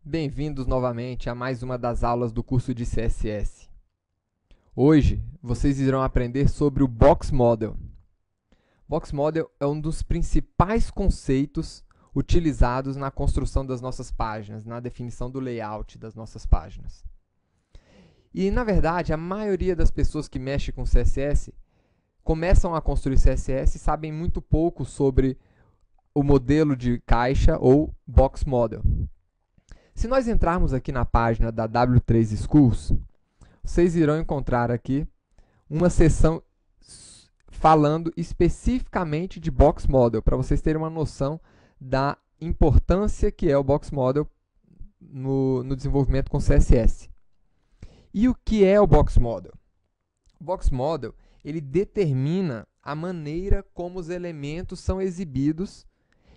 Bem-vindos novamente a mais uma das aulas do curso de CSS. Hoje, vocês irão aprender sobre o Box Model. Box Model é um dos principais conceitos utilizados na construção das nossas páginas, na definição do layout das nossas páginas. E, na verdade, a maioria das pessoas que mexem com CSS começam a construir CSS e sabem muito pouco sobre o modelo de caixa ou Box Model. Se nós entrarmos aqui na página da W3 Schools, vocês irão encontrar aqui uma seção falando especificamente de Box Model, para vocês terem uma noção da importância que é o Box Model no desenvolvimento com CSS. E o que é o Box Model? O Box Model ele determina a maneira como os elementos são exibidos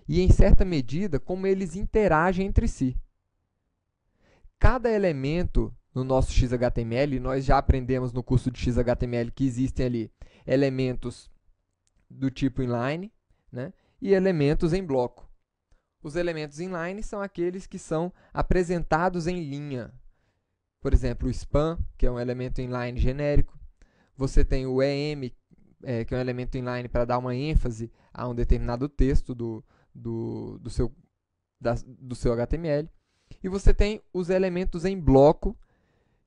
e, em certa medida, como eles interagem entre si. Cada elemento no nosso XHTML, nós já aprendemos no curso de XHTML que existem ali elementos do tipo inline, né, e elementos em bloco. Os elementos inline são aqueles que são apresentados em linha. Por exemplo, o span, que é um elemento inline genérico. Você tem o EM, que é um elemento inline para dar uma ênfase a um determinado texto do seu HTML. E você tem os elementos em bloco,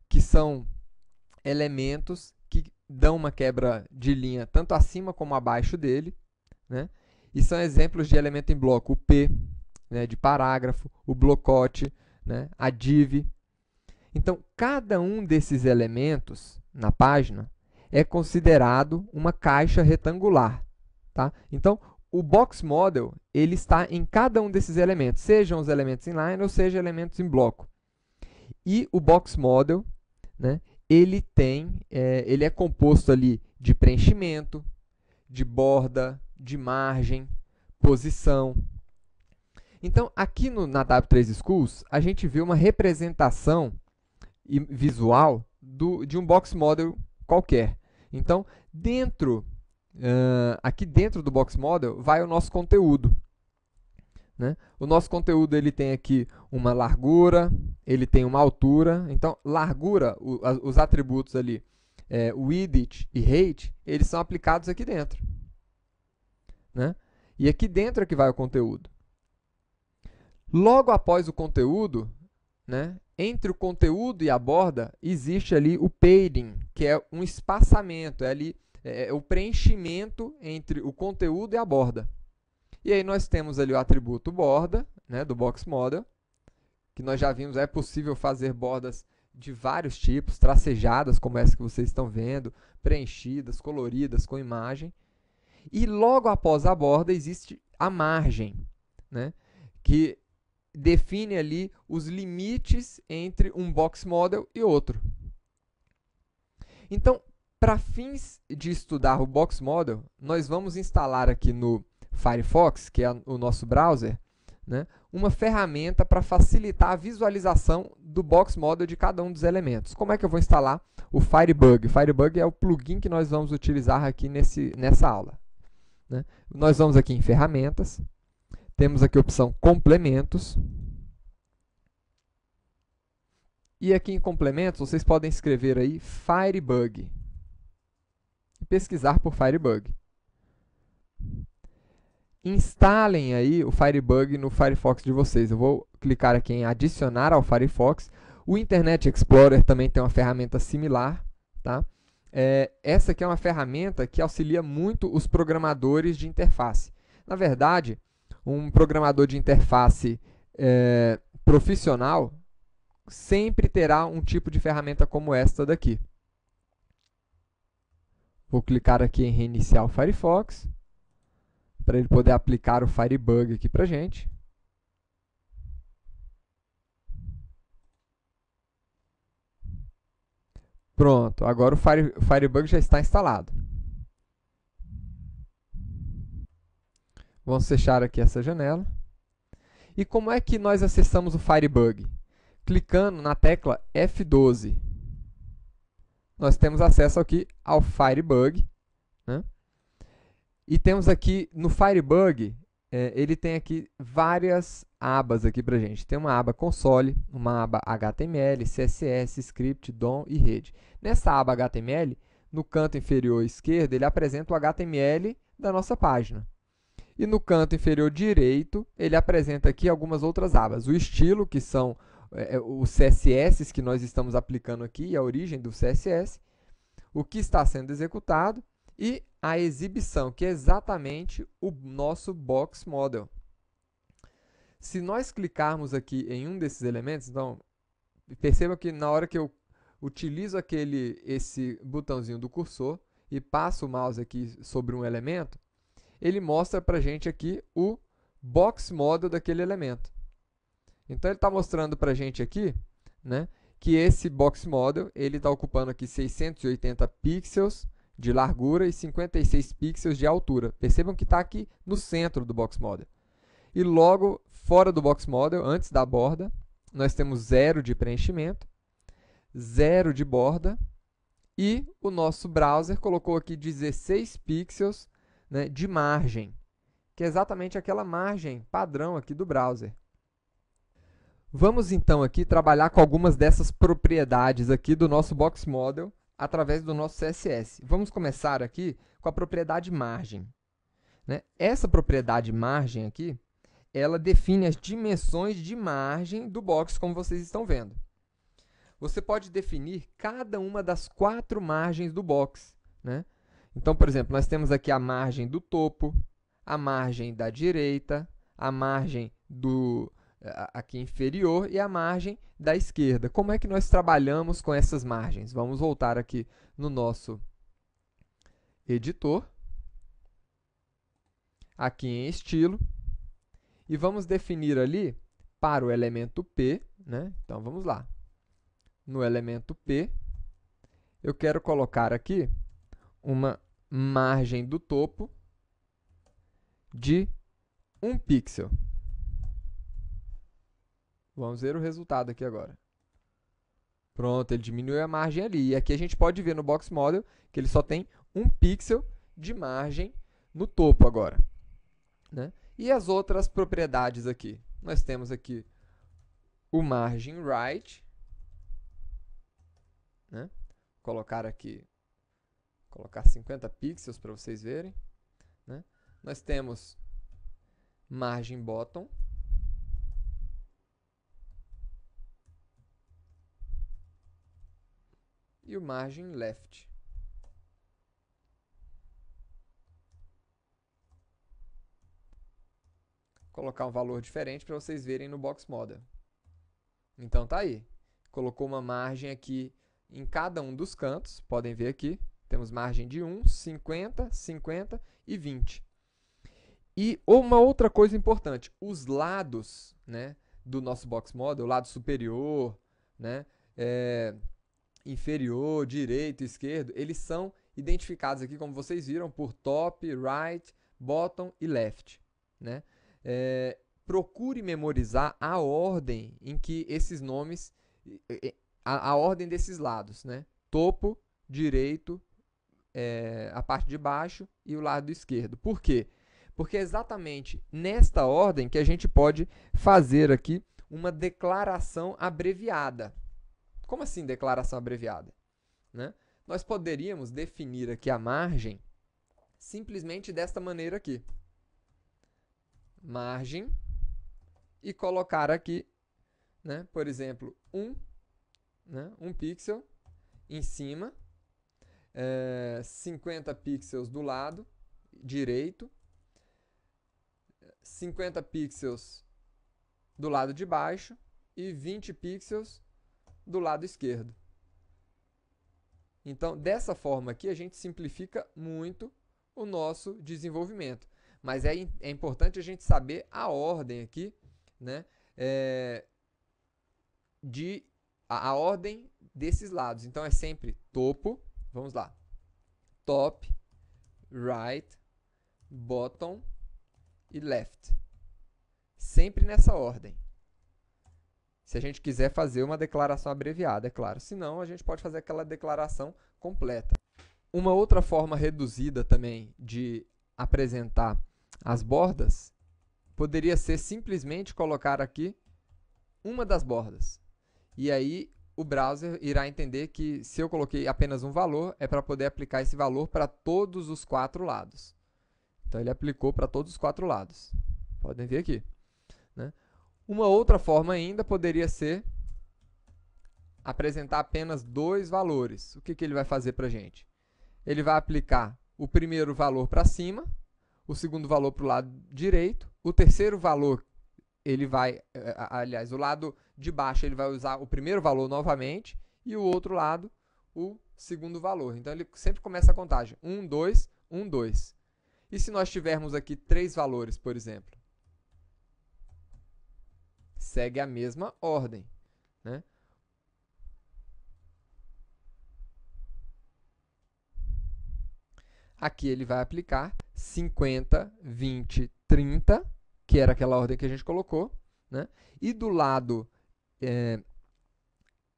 que são elementos que dão uma quebra de linha tanto acima como abaixo dele, né? E são exemplos de elemento em bloco: o P, né, de parágrafo, o blocote, né, a div. Então, cada um desses elementos na página é considerado uma caixa retangular, tá? Então, o Box Model ele está em cada um desses elementos, sejam os elementos inline ou sejam elementos em bloco. E o Box Model, né, ele é composto ali de preenchimento, de borda, de margem, posição. Então, aqui na W3 Schools, a gente vê uma representação visual de um Box Model qualquer. Então, aqui dentro do Box Model vai o nosso conteúdo, né? O nosso conteúdo ele tem aqui uma largura, ele tem uma altura. Então, largura, os atributos ali, width e height, eles são aplicados aqui dentro, né? E aqui dentro é que vai o conteúdo. Logo após o conteúdo, né, entre o conteúdo e a borda, existe ali o padding, que é um espaçamento, é o preenchimento entre o conteúdo e a borda. E aí nós temos ali o atributo borda, né, do Box Model, que nós já vimos, é possível fazer bordas de vários tipos, tracejadas, como essa que vocês estão vendo, preenchidas, coloridas, com imagem. E logo após a borda existe a margem, né, que define ali os limites entre um Box Model e outro. Então, para fins de estudar o Box Model, nós vamos instalar aqui no Firefox, que é o nosso browser, né, uma ferramenta para facilitar a visualização do Box Model de cada um dos elementos. Como é que eu vou instalar o Firebug? O Firebug é o plugin que nós vamos utilizar aqui nessa aula, né? Nós vamos aqui em Ferramentas, temos aqui a opção Complementos. E aqui em Complementos, vocês podem escrever aí Firebug e pesquisar por Firebug. Instalem aí o Firebug no Firefox de vocês. Eu vou clicar aqui em adicionar ao Firefox. O Internet Explorer também tem uma ferramenta similar, tá? Essa aqui é uma ferramenta que auxilia muito os programadores de interface. Na verdade, um programador de interface profissional sempre terá um tipo de ferramenta como esta daqui. Vou clicar aqui em reiniciar o Firefox, para ele poder aplicar o Firebug aqui para a gente. Pronto, agora o Firebug já está instalado. Vamos fechar aqui essa janela. E como é que nós acessamos o Firebug? Clicando na tecla F12. Nós temos acesso aqui ao Firebug, né? E temos aqui no Firebug ele tem aqui várias abas aqui pra gente. Tem uma aba console, uma aba HTML, CSS, script, DOM e rede. Nessa aba HTML, no canto inferior esquerdo, ele apresenta o HTML da nossa página. E no canto inferior direito, ele apresenta aqui algumas outras abas. O estilo, que são os CSS que nós estamos aplicando aqui, a origem do CSS, o que está sendo executado e a exibição, que é exatamente o nosso box model. Se nós clicarmos aqui em um desses elementos, então, perceba que na hora que eu utilizo esse botãozinho do cursor e passo o mouse aqui sobre um elemento, ele mostra para a gente aqui o box model daquele elemento. Então, ele está mostrando para a gente aqui, né, que esse box model está ocupando aqui 680 pixels de largura e 56 pixels de altura. Percebam que está aqui no centro do box model. E logo fora do box model, antes da borda, nós temos 0 de preenchimento, 0 de borda e o nosso browser colocou aqui 16 pixels, né, de margem, que é exatamente aquela margem padrão aqui do browser. Vamos então aqui trabalhar com algumas dessas propriedades aqui do nosso box model através do nosso CSS. Vamos começar aqui com a propriedade margem, né? Essa propriedade margem aqui, ela define as dimensões de margem do box, como vocês estão vendo. Você pode definir cada uma das 4 margens do box, né? Então, por exemplo, nós temos aqui a margem do topo, a margem da direita, a margem aqui inferior e a margem da esquerda. Como é que nós trabalhamos com essas margens? Vamos voltar aqui no nosso editor, aqui em estilo, e vamos definir ali para o elemento P, né? Então, vamos lá. No elemento P, eu quero colocar aqui uma margem do topo de 1 pixel. Vamos ver o resultado aqui agora. Pronto, ele diminuiu a margem ali. E aqui a gente pode ver no box model que ele só tem 1 pixel de margem no topo agora, né? E as outras propriedades aqui? Nós temos aqui o margin right, né? Colocar 50 pixels para vocês verem, né? Nós temos margin bottom, e o margin left. Colocar um valor diferente para vocês verem no box model. Então tá aí. Colocou uma margem aqui em cada um dos cantos. Podem ver aqui. Temos margem de 1, 50, 50 e 20. E uma outra coisa importante. Os lados, né, do nosso box model, o lado superior, né, inferior, direito, esquerdo, eles são identificados aqui, como vocês viram, por top, right, bottom e left, né? Procure memorizar a ordem em que esses nomes, a ordem desses lados, né? Topo, direito, a parte de baixo e o lado esquerdo. Por quê? Porque é exatamente nesta ordem que a gente pode fazer aqui uma declaração abreviada. Como assim declaração abreviada? Né? Nós poderíamos definir aqui a margem simplesmente desta maneira aqui. Margem e colocar aqui, né, por exemplo, 1 pixel em cima, 50 pixels do lado direito, 50 pixels do lado de baixo e 20 pixels do lado esquerdo. Então, dessa forma aqui, a gente simplifica muito o nosso desenvolvimento. Mas é importante a gente saber a ordem aqui, né, a ordem desses lados. Então, é sempre topo, vamos lá, top, right, bottom e left. Sempre nessa ordem. Se a gente quiser fazer uma declaração abreviada, é claro. Senão, a gente pode fazer aquela declaração completa. Uma outra forma reduzida também de apresentar as bordas poderia ser simplesmente colocar aqui uma das bordas. E aí o browser irá entender que se eu coloquei apenas um valor, é para poder aplicar esse valor para todos os 4 lados. Então ele aplicou para todos os 4 lados. Podem ver aqui, né? Uma outra forma ainda poderia ser apresentar apenas 2 valores. O que ele vai fazer para a gente? Ele vai aplicar o primeiro valor para cima, o segundo valor para o lado direito, o terceiro valor ele vai, aliás, o lado de baixo ele vai usar o primeiro valor novamente e o outro lado o segundo valor. Então ele sempre começa a contagem 1, 2, 1, 2. E se nós tivermos aqui 3 valores, por exemplo? Segue a mesma ordem, né? Aqui ele vai aplicar 50, 20, 30, que era aquela ordem que a gente colocou, né? E do lado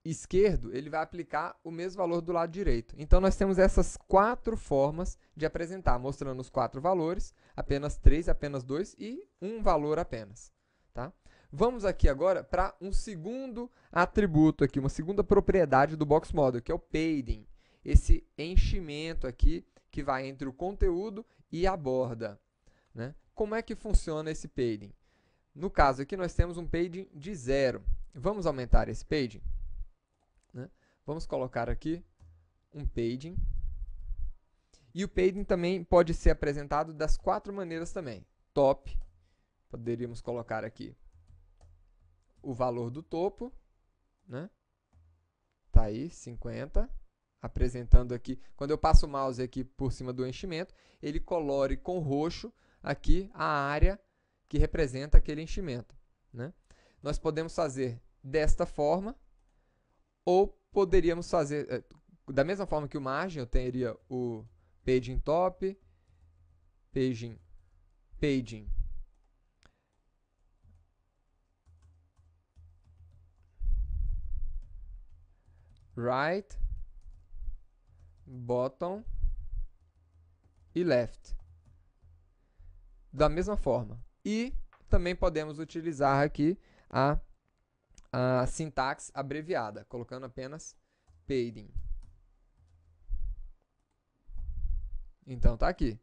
esquerdo, ele vai aplicar o mesmo valor do lado direito. Então, nós temos essas 4 formas de apresentar, mostrando os 4 valores, apenas 3, apenas 2 e um valor apenas. Tá? Vamos aqui agora para um segundo atributo, aqui, uma segunda propriedade do Box Model, que é o padding. Esse enchimento aqui que vai entre o conteúdo e a borda, né? Como é que funciona esse padding? No caso aqui, nós temos um padding de 0. Vamos aumentar esse padding? Né? Vamos colocar aqui um padding. E o padding também pode ser apresentado das 4 maneiras também. Top, poderíamos colocar aqui o valor do topo, né? Tá aí, 50. Apresentando aqui, quando eu passo o mouse aqui por cima do enchimento, ele colore com roxo aqui a área que representa aquele enchimento, né? Nós podemos fazer desta forma, ou poderíamos fazer, da mesma forma que o margem, eu teria o padding top, padding right, bottom e left. Da mesma forma. E também podemos utilizar aqui a sintaxe abreviada, colocando apenas padding. Então, tá aqui.